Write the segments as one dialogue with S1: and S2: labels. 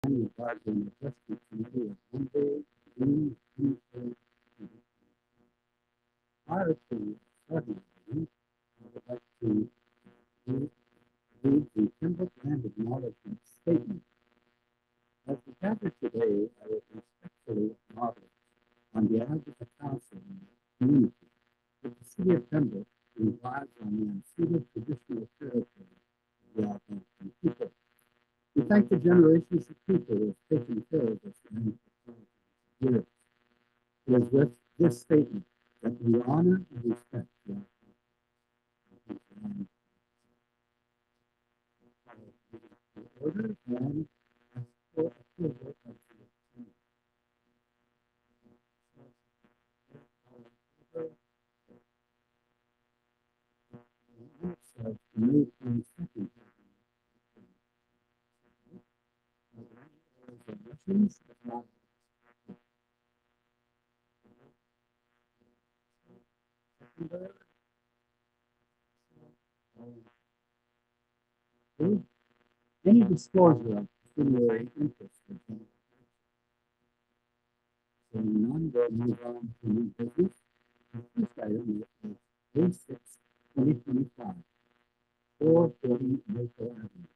S1: involved in the Justice Committee of Monday, June 23rd. Prior to starting the meeting, I would like to read the Pembroke Land Acknowledgement Statement. As we gather today, I would respectfully acknowledge, on behalf of the Council and the community, that the City of Pembroke relies on the unceded traditional territory of the Algonquin people. We thank the generations of people who have taken care of this land for thousands of years. It is with this statement that we honor and respect the land. Order and ask for approval of the minutes of May 22nd. Resolutions, if not any disclosure of pecuniary interest for general. So none, will move on to new business. The first item is May 6, 2025, 440 Maple Avenue.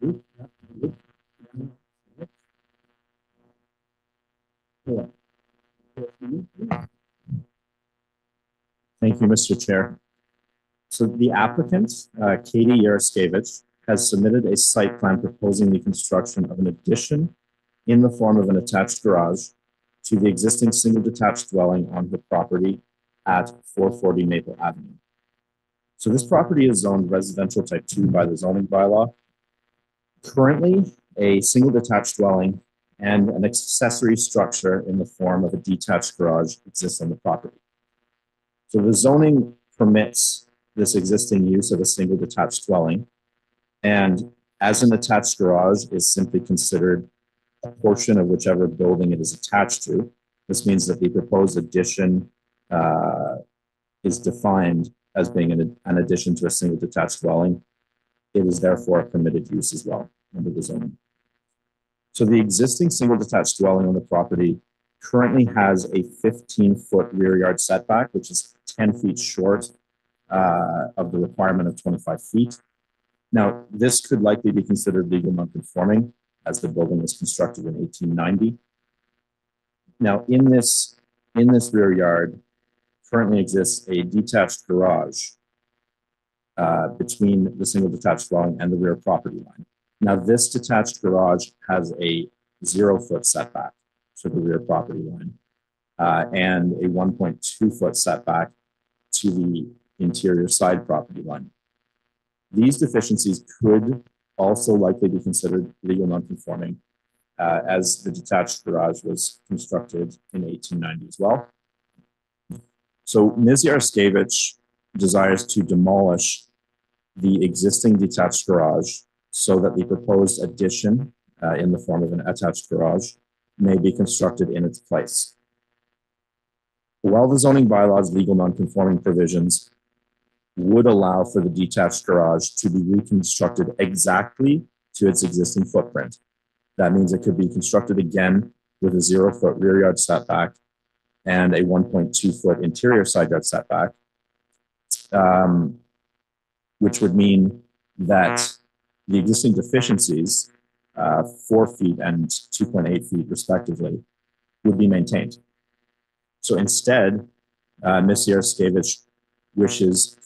S1: Ruth,
S2: Thank you, Mr. Chair. So the applicant, Katie Yaroskevich, has submitted a site plan proposing the construction of an addition in the form of an attached garage to the existing single detached dwelling on the property at 440 Maple Avenue. So this property is zoned residential type 2 by the zoning bylaw. Currently, a single detached dwelling and an accessory structure in the form of a detached garage exists on the property. So the zoning permits this existing use of a single detached dwelling, and as an attached garage is simply considered a portion of whichever building it is attached to. This means that the proposed addition is defined as being an addition to a single detached dwelling. It is therefore a permitted use as well under the zoning. So the existing single detached dwelling on the property currently has a 15-foot rear yard setback, which is 10 feet short of the requirement of 25 feet. Now, this could likely be considered legal non-conforming as the building was constructed in 1890. Now, in this rear yard currently exists a detached garage between the single detached dwelling and the rear property line. Now, this detached garage has a 0-foot setback to the rear property line and a 1.2-foot setback to the interior side property line. These deficiencies could also likely be considered legal non-conforming as the detached garage was constructed in 1890 as well. So Ms. Yaroskevich desires to demolish the existing detached garage so that the proposed addition in the form of an attached garage may be constructed in its place. While the zoning bylaws legal non-conforming provisions would allow for the detached garage to be reconstructed exactly to its existing footprint, that means it could be constructed again with a 0-foot rear yard setback and a 1.2-foot interior side yard setback, which would mean that the existing deficiencies, 4 feet and 2.8 feet respectively, would be maintained. So instead, Ms. Yaroskevich wishes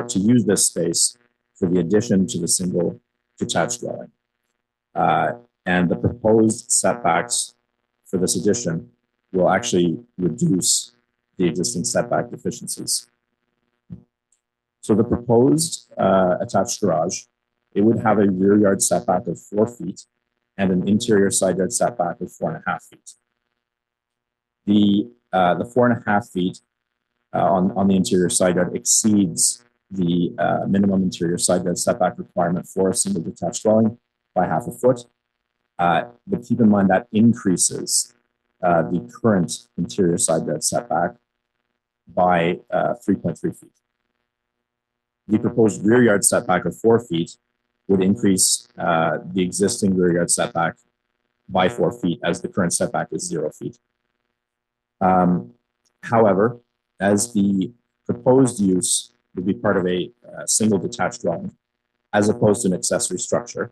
S2: to use this space for the addition to the single detached dwelling. And the proposed setbacks for this addition will actually reduce the existing setback deficiencies. So the proposed attached garage, it would have a rear yard setback of 4 feet and an interior side yard setback of 4.5 feet. The 4.5 feet on the interior side yard exceeds the minimum interior side yard setback requirement for a single detached dwelling by 0.5 foot. But keep in mind that increases the current interior side yard setback by 3.3 feet. The proposed rear yard setback of 4 feet would increase the existing rear yard setback by 4 feet, as the current setback is 0 feet. However, as the proposed use would be part of a single detached dwelling, as opposed to an accessory structure,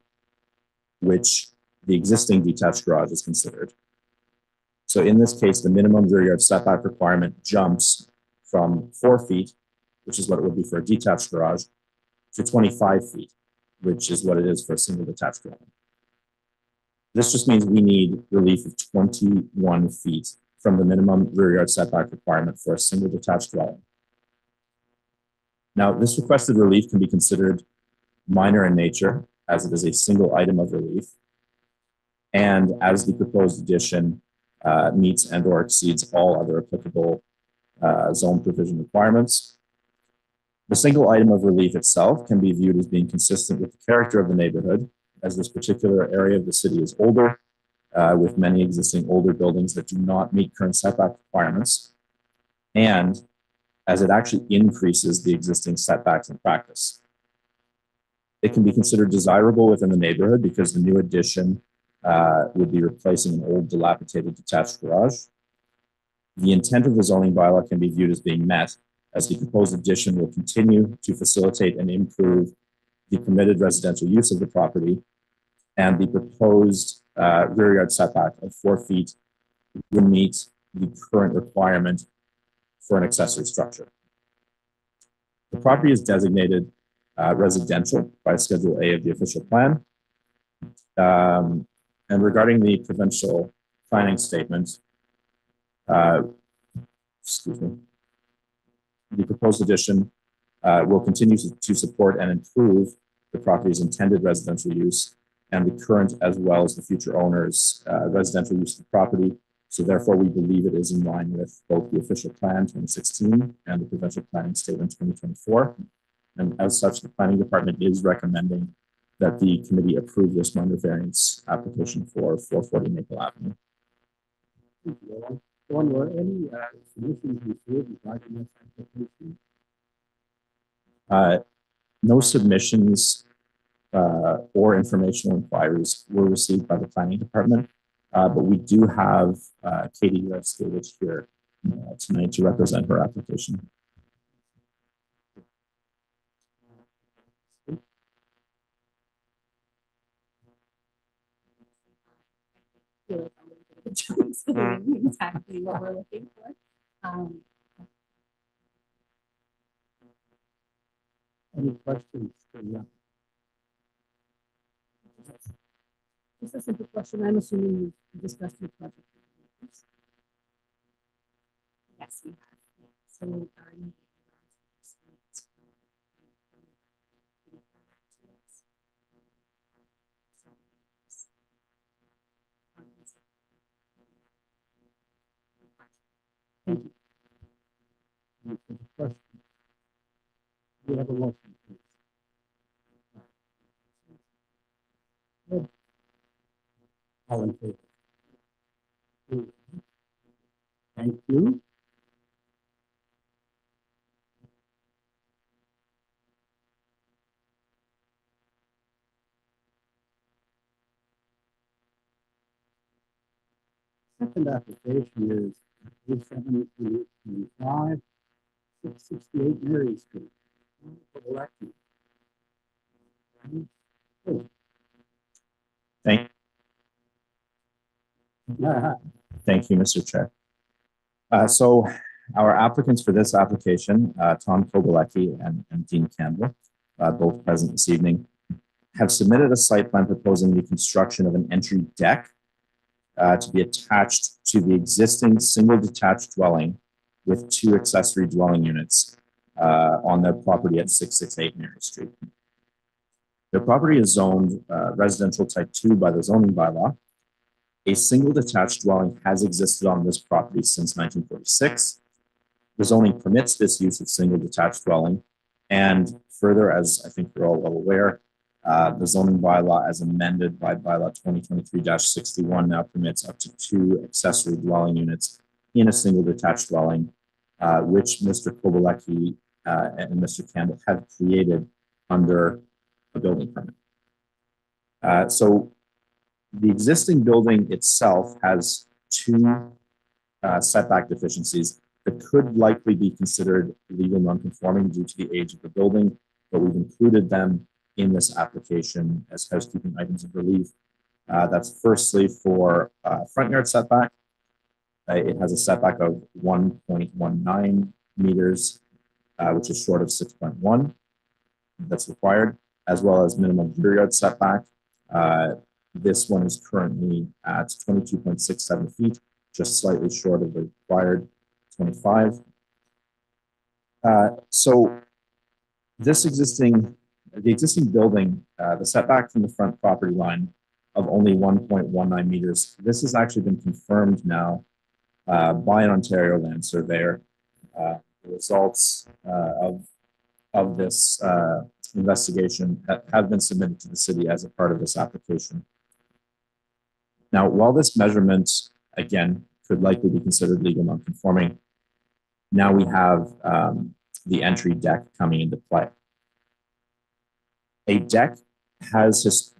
S2: which the existing detached garage is considered. So in this case, the minimum rear yard setback requirement jumps from 4 feet, which is what it would be for a detached garage, to 25 feet, which is what it is for a single detached dwelling. This just means we need relief of 21 feet from the minimum rear yard setback requirement for a single detached dwelling. Now, this requested relief can be considered minor in nature, as it is a single item of relief, and as the proposed addition meets and or exceeds all other applicable zone provision requirements. The single item of relief itself can be viewed as being consistent with the character of the neighborhood, as this particular area of the city is older, with many existing older buildings that do not meet current setback requirements, and as it actually increases the existing setbacks in practice. It can be considered desirable within the neighborhood because the new addition would be replacing an old dilapidated detached garage. The intent of the zoning bylaw can be viewed as being met, as the proposed addition will continue to facilitate and improve the permitted residential use of the property, and the proposed rear yard setback of 4 feet would meet the current requirement for an accessory structure. The property is designated residential by Schedule A of the official plan. And regarding the provincial planning statement, the proposed addition will continue to support and improve the property's intended residential use and the current as well as the future owners' residential use of the property. So therefore, we believe it is in line with both the official plan 2016 and the provincial planning statement 2024. And as such, the planning department is recommending that the committee approve this minor variance application for 440 Maple Avenue.
S1: Thank you. John, were any submissions received regarding this application?
S2: No submissions or informational inquiries were received by the planning department, but we do have Katie Yaroskevich here tonight to represent her application.
S3: Exactly what we're looking for.
S1: Any questions? Yeah.
S3: Just a simple question. I'm assuming you discussed your project. Yes, we have. So, thank you.
S1: Any further questions? We have a motion, please. Good. All in favor? Thank you. Second application is 87225, 668 Mary Street.
S2: Thank you, Mr. Chair. So our applicants for this application, Tom Kobalecki and Dean Campbell, both present this evening, have submitted a site plan proposing the construction of an entry deck to be attached to the existing single detached dwelling with 2 accessory dwelling units on their property at 668 Mary Street. Their property is zoned residential type 2 by the zoning bylaw. A single detached dwelling has existed on this property since 1946. The zoning permits this use of single detached dwelling. And further, as I think you're all well aware, the zoning bylaw as amended by bylaw 2023-61 now permits up to 2 accessory dwelling units in a single detached dwelling, which Mr. Kobalecki and Mr. Campbell have created under a building permit. So The existing building itself has two setback deficiencies that could likely be considered legal non-conforming due to the age of the building, but we've included them in this application as housekeeping items of relief. That's firstly for front yard setback. It has a setback of 1.19 meters, which is short of 6.1 that's required, as well as minimum rear yard setback. This one is currently at 22.67 feet, just slightly short of the required 25. So the existing building, the setback from the front property line of only 1.19 meters, this has actually been confirmed now by an Ontario land surveyor. The results of this investigation have been submitted to the city as a part of this application. Now, while this measurement, again, could likely be considered legal non-conforming, now we have the entry deck coming into play. A deck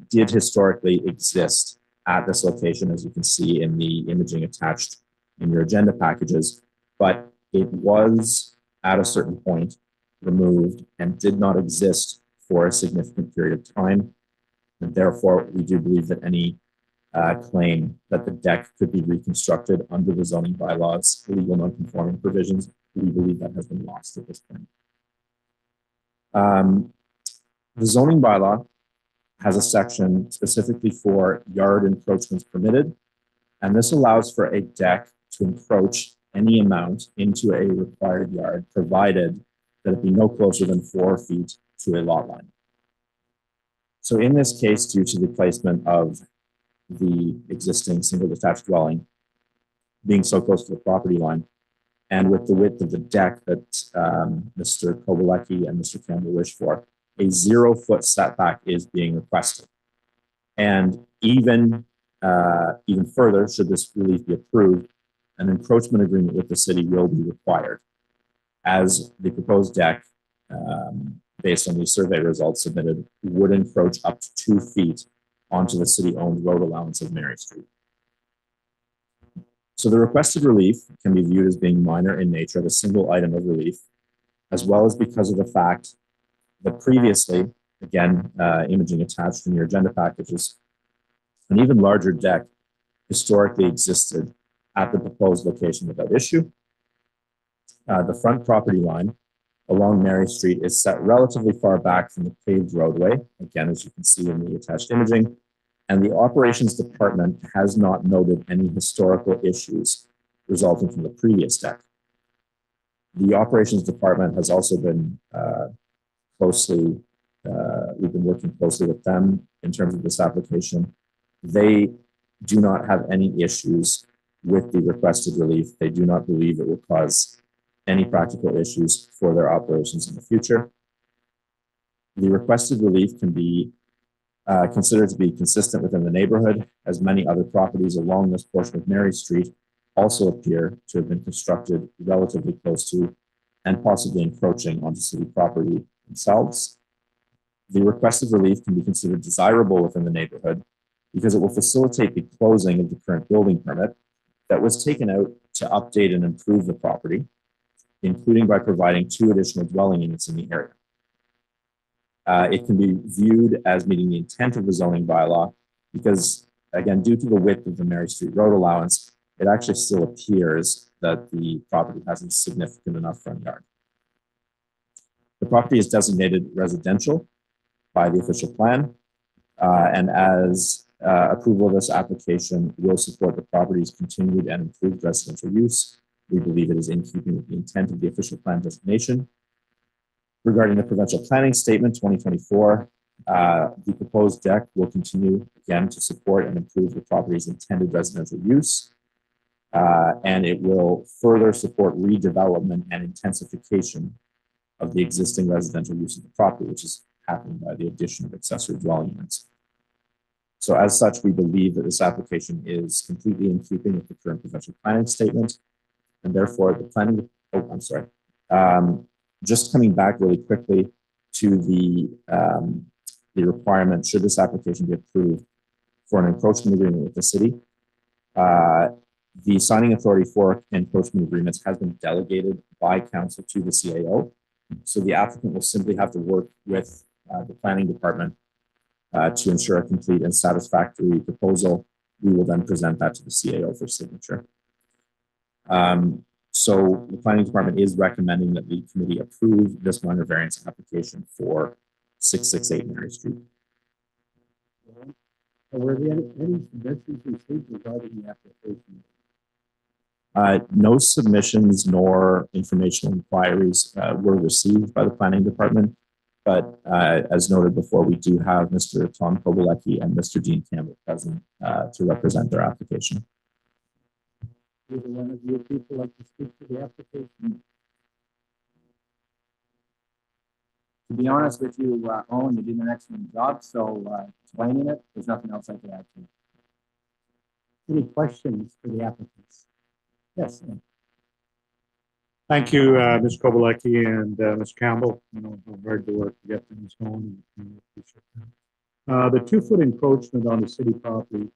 S2: did historically exist at this location, as you can see in the imaging attached in your agenda packages, but it was at a certain point removed and did not exist for a significant period of time. And therefore, we do believe that any claim that the deck could be reconstructed under the zoning bylaws, legal non-conforming provisions, we believe that has been lost at this point. The zoning bylaw has a section specifically for yard encroachments permitted, and this allows for a deck to encroach any amount into a required yard, provided that it be no closer than 4 feet to a lot line. So in this case, due to the placement of the existing single detached dwelling being so close to the property line, and with the width of the deck that Mr. Kovalecki and Mr. Campbell wish for, a 0-foot setback is being requested. And even further, should this relief be approved, an encroachment agreement with the city will be required, as the proposed deck, based on these survey results submitted, would encroach up to 2 feet onto the city-owned road allowance of Mary Street. So the requested relief can be viewed as being minor in nature, of a single item of relief, as well as because of the fact that previously, again, imaging attached in your agenda packages, an even larger deck historically existed at the proposed location without issue. The front property line along Mary Street is set relatively far back from the paved roadway, again, as you can see in the attached imaging, and the operations department has not noted any historical issues resulting from the previous deck. The operations department has also been we've been working closely with them in terms of this application. They do not have any issues with the requested relief. They do not believe it will cause any practical issues for their operations in the future. The requested relief can be considered to be consistent within the neighborhood, as many other properties along this portion of Mary Street also appear to have been constructed relatively close to and possibly encroaching onto city property themselves. The requested relief can be considered desirable within the neighborhood because it will facilitate the closing of the current building permit that was taken out to update and improve the property, including by providing 2 additional dwelling units in the area. It can be viewed as meeting the intent of the zoning bylaw because, again, due to the width of the Mary Street road allowance, it actually still appears that the property has a significant enough front yard. The property is designated residential by the official plan, and as approval of this application will support the property's continued and improved residential use, we believe it is in keeping with the intent of the official plan designation. Regarding the provincial planning statement 2024, the proposed deck will continue again to support and improve the property's intended residential use, and it will further support redevelopment and intensification of the existing residential use of the property, which is happening by the addition of accessory dwelling units. So as such, we believe that this application is completely in keeping with the current provincial planning statement, and therefore the planning, just coming back really quickly to the requirement, should this application be approved, for an encroachment agreement with the city. The signing authority for encroachment agreements has been delegated by council to the CAO. So the applicant will simply have to work with the planning department to ensure a complete and satisfactory proposal. We will then present that to the CAO for signature. So the planning department is recommending that the committee approve this minor variance application for 668 Mary Street.
S1: Were there any suggestions received regarding the application?
S2: No submissions nor informational inquiries were received by the planning department, but as noted before, we do have Mr. Tom Kobalecki and Mr. Dean Campbell present to represent their application.
S1: Either one of you people like to speak to the application?
S4: To be honest with you, Owen, you did an excellent job. So explaining it, there's nothing else I could add to it.
S1: Any questions for the applicants? Yes.
S5: Thank you, Ms. Kobalecki and Ms. Campbell. You know how hard to work to get things going. And appreciate that. The 2-foot encroachment on the city property,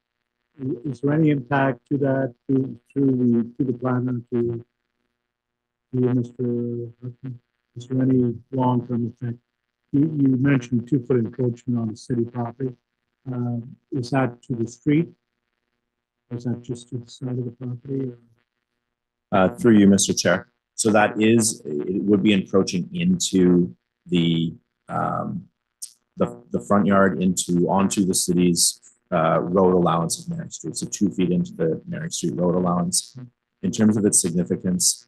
S5: is there any impact to that to the planner to Mr. Hudson? Is there any long-term effect? You mentioned 2-foot encroachment on the city property. Is that to the street? Or is that just to the side of the property?
S2: Through you, Mr. Chair. So that is, it would be encroaching into the front yard onto the city's road allowance of Mary Street. So 2 feet into the Mary Street road allowance. In terms of its significance,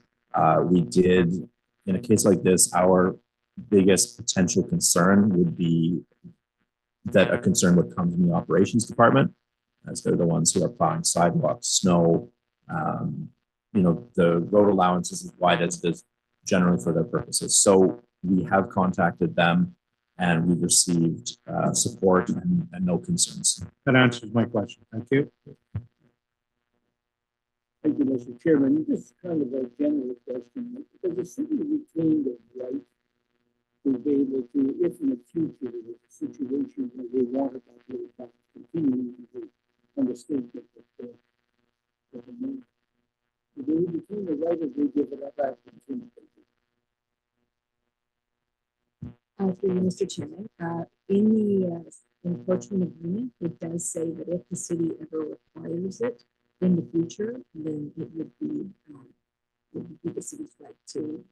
S2: we did, in a case like this, our biggest potential concern would be that a concern would come from the operations department, as they're the ones who are plowing sidewalks, snow. You know, the road allowance is as wide as it is generally for their purposes. So we have contacted them and we've received support and no concerns.
S5: That answers my question. Thank you.
S1: Thank you, Mr. Chairman. This is kind of a general question. Does the city retain the right to be able to, if in the future there was a situation where they wanted that little to continue to understand that they retain the right if they give it up back to the city?
S3: Through you, Mr. Chairman, in the encroachment agreement, it does say that if the city ever requires it in the future, then it would be the city's right to.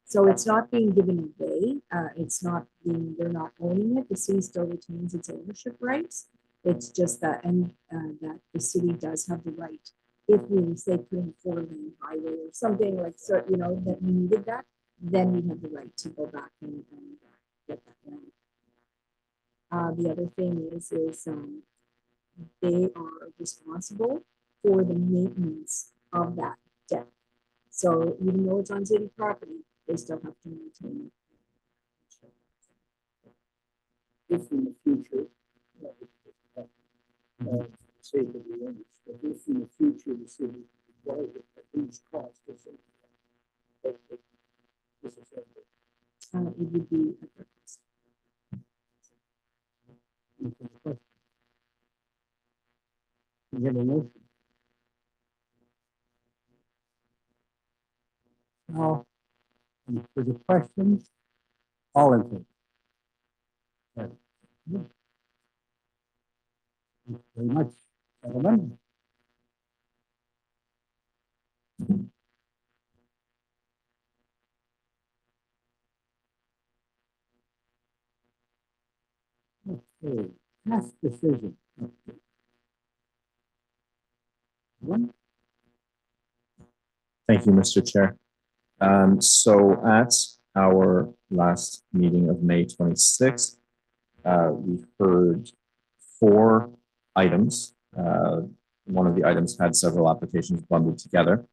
S3: So it's not being given away. They're not owning it. The city still retains its ownership rights. It's just that, that the city does have the right, if we say put in a 4-lane highway or something like, so, you know, that we needed that, then we have the right to go back and get that land. The other thing is they are responsible for the maintenance of that deck. So even though it's on city property, they still have to maintain it.
S1: If in the future, say to the owners, but if in the future the city requires it at least cost or something,
S3: It would be a purpose.
S1: We have a motion. Now, for the questions, all in favor? Yes. Thank you very much, gentlemen. Okay, past decision. One.
S2: Thank you, Mr. Chair. So at our last meeting of May 26th, we heard 4 items. One of the items had several applications bundled together.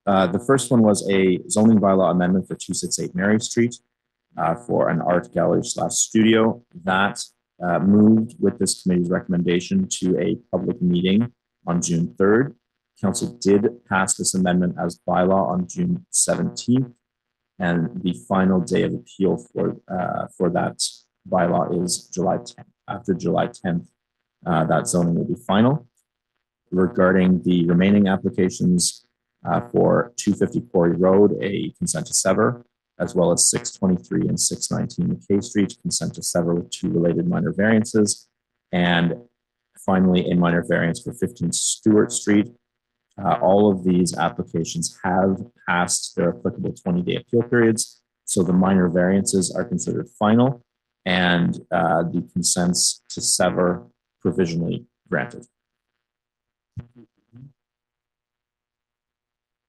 S2: The first one was a zoning bylaw amendment for 268 Mary Street for an art gallery / studio that moved with this committee's recommendation to a public meeting on June 3rd. Council did pass this amendment as bylaw on June 17th, and the final day of appeal for that bylaw is July 10th. After July 10th, that zoning will be final. Regarding the remaining applications for 250 Quarry Road, a consent to sever, as well as 623 and 619 McKay Street, consent to sever with 2 related minor variances. And finally, a minor variance for 15 Stewart Street. All of these applications have passed their applicable 20-day appeal periods. So the minor variances are considered final and the consents to sever provisionally granted.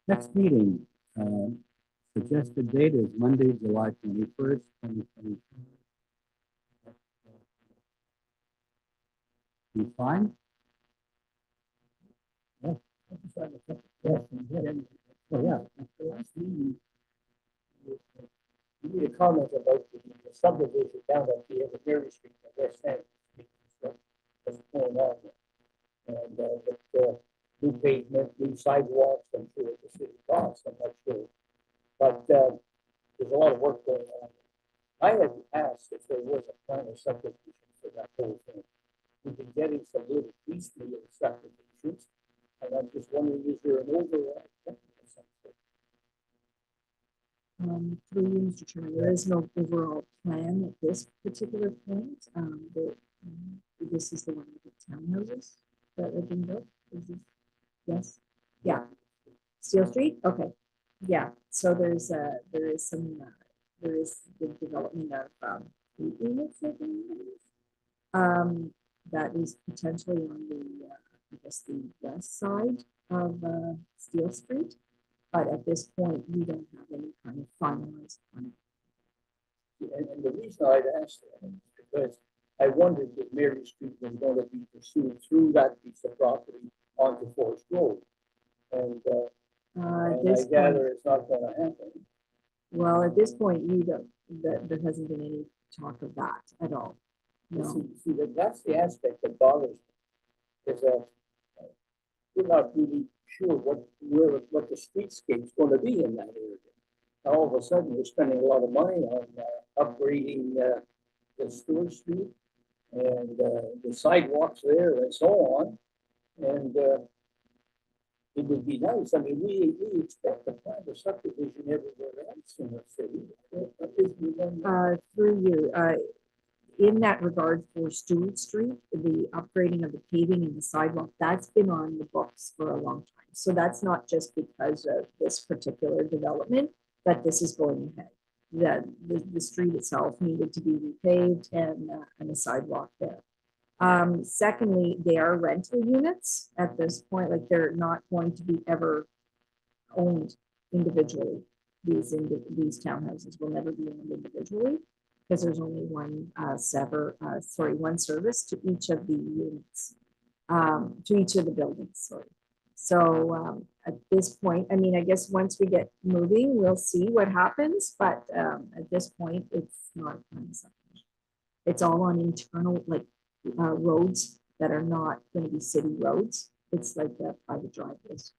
S1: Next meeting, suggested date is Monday, July 21st, 2022. You fine? Yeah. I just have a couple questions. Oh, yeah. At the last meeting, you made a comment about the subdivision down at the end of Mary Street, the West End. What's going on there? And with new pavement, new sidewalks, I'm sure the city costs, I'm not sure. But there's a lot of work going on. I had asked if there was a plan of subdivision for that whole thing. We've been getting some little piecemeal subdivisions, and I'm just wondering, is there an overall plan or something?
S3: Through you, Mr. Chairman, there is no overall plan at this particular point. This is the one with the townhouses that have been built. Is this, yes, yeah. Steel Street, okay, yeah. So there is the development of 8 units, I believe. That is potentially on the I guess the west side of Steel Street. But at this point, we don't have any kind of finalized plan.
S1: And the reason I'd asked that is because I wondered if Mary Street was going to be pursued through that piece of property onto Forest Road. And I gather it's not going to happen.
S3: Well, at this point, we don't, there hasn't been any talk of that at all. No.
S1: See, that's the aspect that bothers me, is that we're not really sure what the streetscape's going to be in that area. Now, all of a sudden, we're spending a lot of money on upgrading the Stewart Street and the sidewalks there and so on. And it would be nice. I mean, we expect to find a subdivision everywhere else in the city.
S3: Through you, in that regard for Stewart Street, the upgrading of the paving and the sidewalk, that's been on the books for a long time. So that's not just because of this particular development that this is going ahead. The street itself needed to be repaved and a sidewalk there. Secondly, they are rental units at this point, like they're not going to be ever owned individually. These townhouses will never be owned individually because there's only one one service to each of the units, to each of the buildings, sorry. So at this point, I mean, I guess once we get moving, we'll see what happens, but at this point, it's not something. It's all on internal, like roads that are not going to be city roads. It's like private driveways.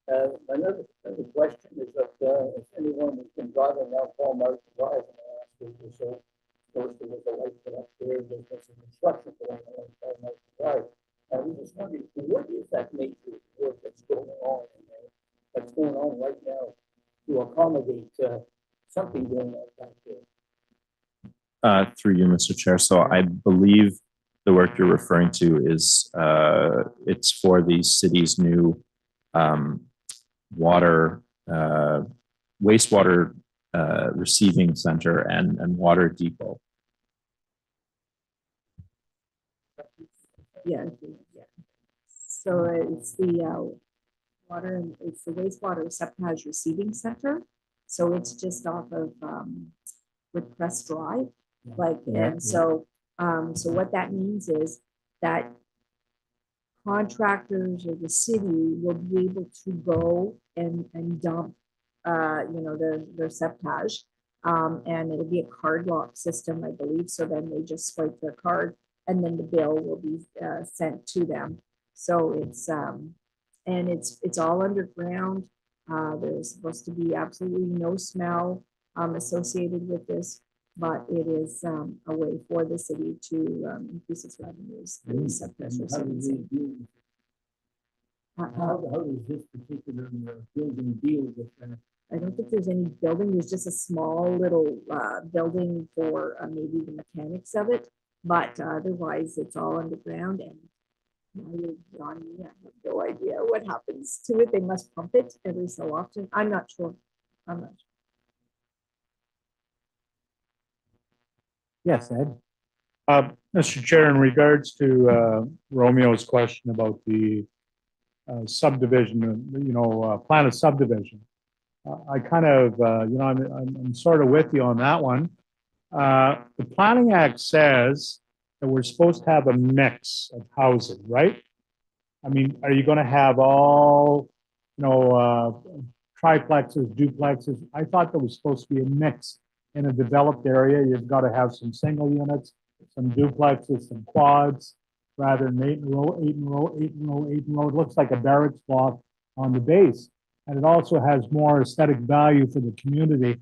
S1: Another question is that if anyone has been driving down Paul Martin Drive in the last week or so, of course, there was a light put up there, there's been some construction going on Paul Martin Drive. And we just wondering, what is that nature of work that's going on in there, that's going on right now to accommodate something going on back there?
S2: Through you, Mr. Chair. So I believe the work you're referring to is it's for the city's new wastewater receiving center and water depot.
S3: Yeah. So it's the it's the wastewater septage receiving center. So it's just off of Woodcrest Drive, like, and so what that means is that contractors or the city will be able to go and dump, their septage, and it'll be a card lock system, I believe. So then they just swipe their card, and then the bill will be sent to them. So it's and it's all underground. There's supposed to be absolutely no smell associated with this. but it is a way for the city to increase its revenues through set pressure
S1: How does
S3: servicing.
S1: how does this particular building deal with that?
S3: I don't think there's any building. There's just a small little building for maybe the mechanics of it, but otherwise it's all underground. And Johnny, I have no idea what happens to it. They must pump it every so often. I'm not sure. I'm not sure.
S5: Yes, Ed. Mr. Chair, in regards to Romeo's question about the subdivision, plan of subdivision, I kind of, I'm sort of with you on that one. The Planning Act says that we're supposed to have a mix of housing, right? I mean, are you going to have all, triplexes, duplexes? I thought there was supposed to be a mix in a developed area. You've got to have some single units, some duplexes, some quads, rather than 8 in a row, 8 in a row, 8 in a row, 8 in a row. It looks like a barracks block on the base. And it also has more aesthetic value for the community.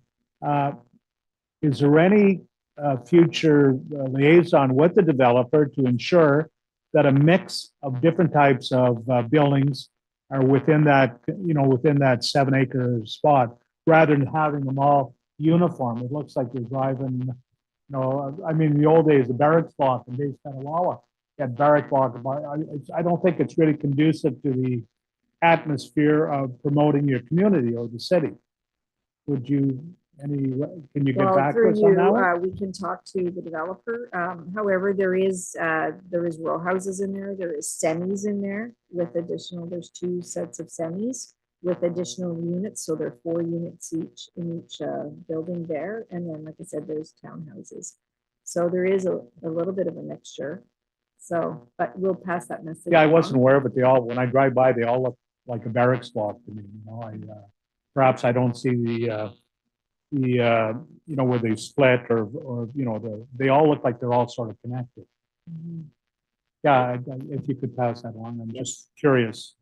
S5: Is there any future liaison with the developer to ensure that a mix of different types of buildings are within that, within that 7-acre spot, rather than having them all uniform? It looks like you're driving, I mean, in the old days, the barracks block in Base Petawawa had barrack block. I don't think it's really conducive to the atmosphere of promoting your community or the city. Would you, can you get
S3: Well,
S5: back to
S3: through
S5: us on that
S3: you,
S5: one?
S3: we can talk to the developer. However, there is row houses in there. There is semis in there with additional, there's 2 sets of semis with additional units. So there are 4 units each in each building there. And then, like I said, there's townhouses. So there is a little bit of a mixture. So, but we'll pass that message.
S5: Yeah, I wasn't
S3: along.
S5: aware, but they all, when I drive by, they all look like a barracks block to me, perhaps I don't see the where they split or, they all look like they're all sort of connected.
S3: Mhm.
S5: Yeah, if you could pass that along, I'm just curious.